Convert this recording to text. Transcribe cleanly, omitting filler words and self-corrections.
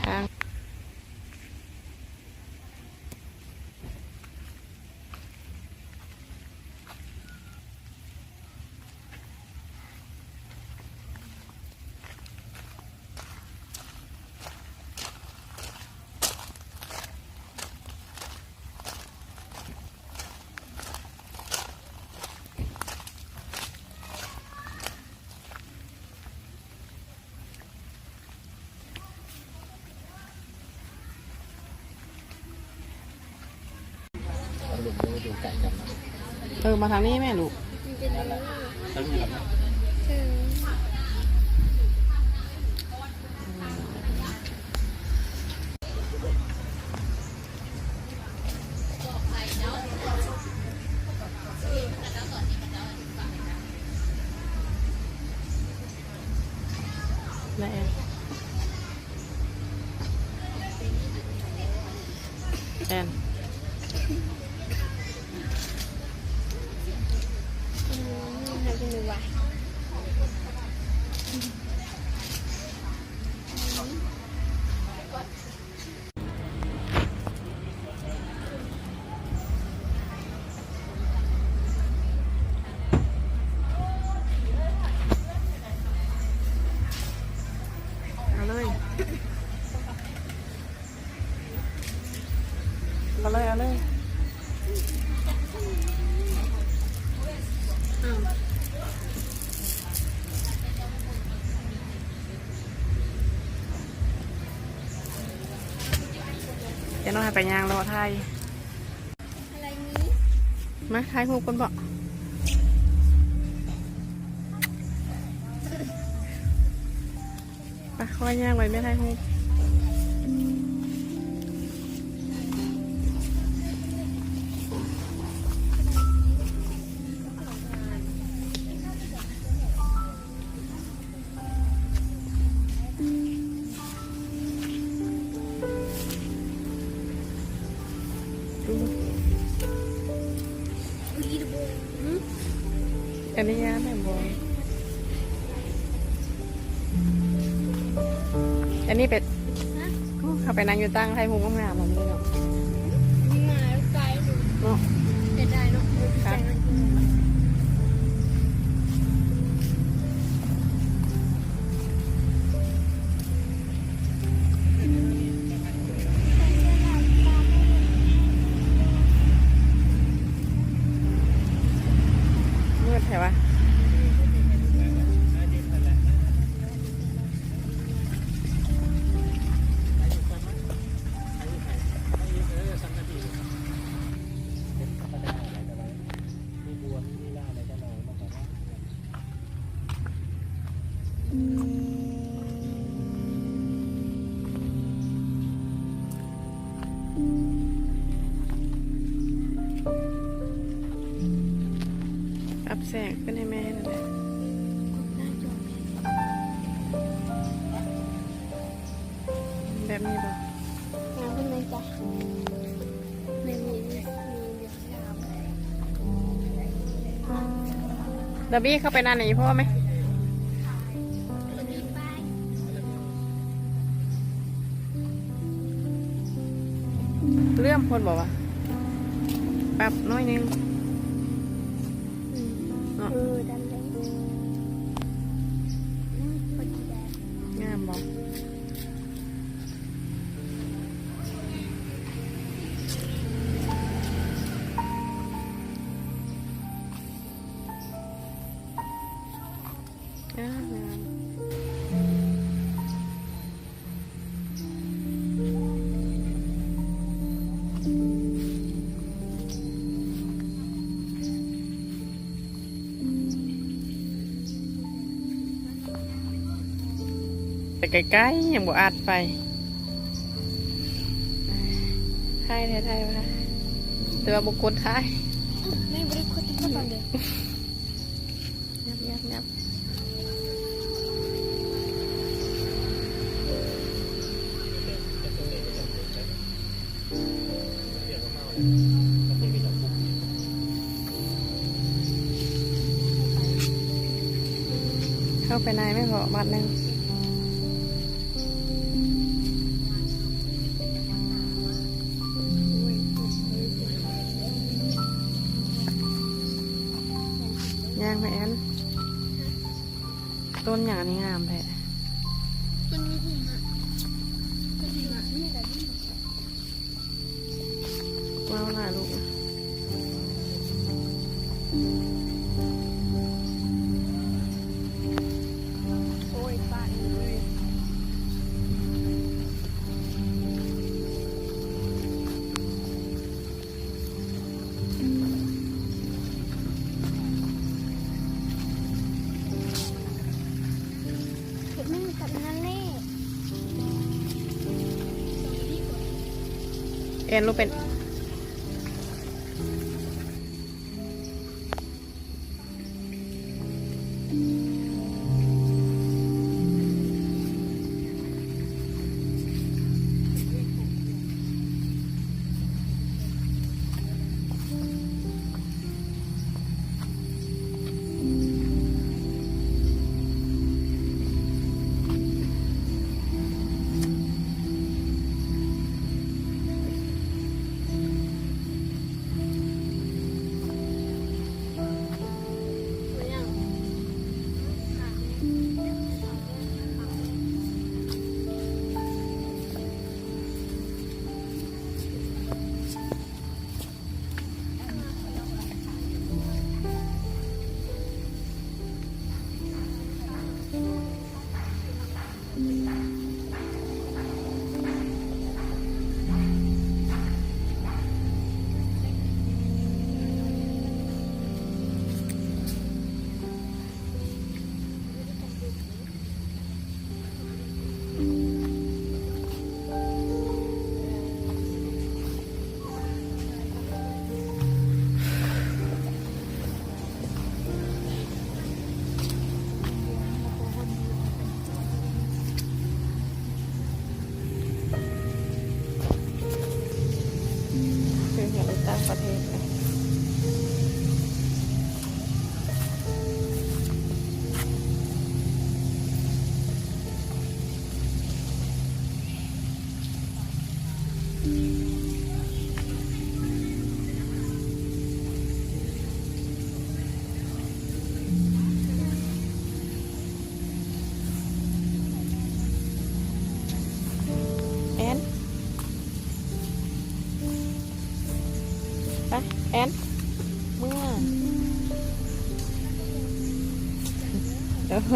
ทางมาทางนี้แม่ลูกแม่แอนเอาเลยจะน้องให้ไปยางรอไทยอะไรนี้มาไทยหูคนบอกไปคอยย่างไว้ไม่ไทยหูอันนี้ย่าแม่บอยอันนี้เป็ดเขาไปนั่งอยู่ตั้งไทยหูงามๆแบบนี้เนาะนี่มาไกลเนาะเด็ดได้เนาะครับมืดใช่ปะรับแสงขึ้นให้แม่นั่นแหละแบบนี้ป่ะงานขึ้นเลยจ้ะไม่มีดับบี้เข้าไปนานไหนพ่อไหมเลื่อมคนบอกว่าปรับน้อยนึงดันเลยงามบอกงามแต่ใกล้ๆยังบ่อาดไปไทยมาแต่ว่าบุคคลไทยไม่บริคตที่ก็ตอนเด็กยับเข้าไปในไม่พอบัตรหนึ่ง ต้นหญ้านี่งามแท้ มันมีหิมะมันหิมะนี่แหละนี่ ว้าวน่าลูกโอ้ยป้าเลย เห็นมันกับนั่นแน่ เอ็นลูกเป็นคือเห็นต่างประเทศเลยแอนไปแอนเมื่อเดี๋ยวไป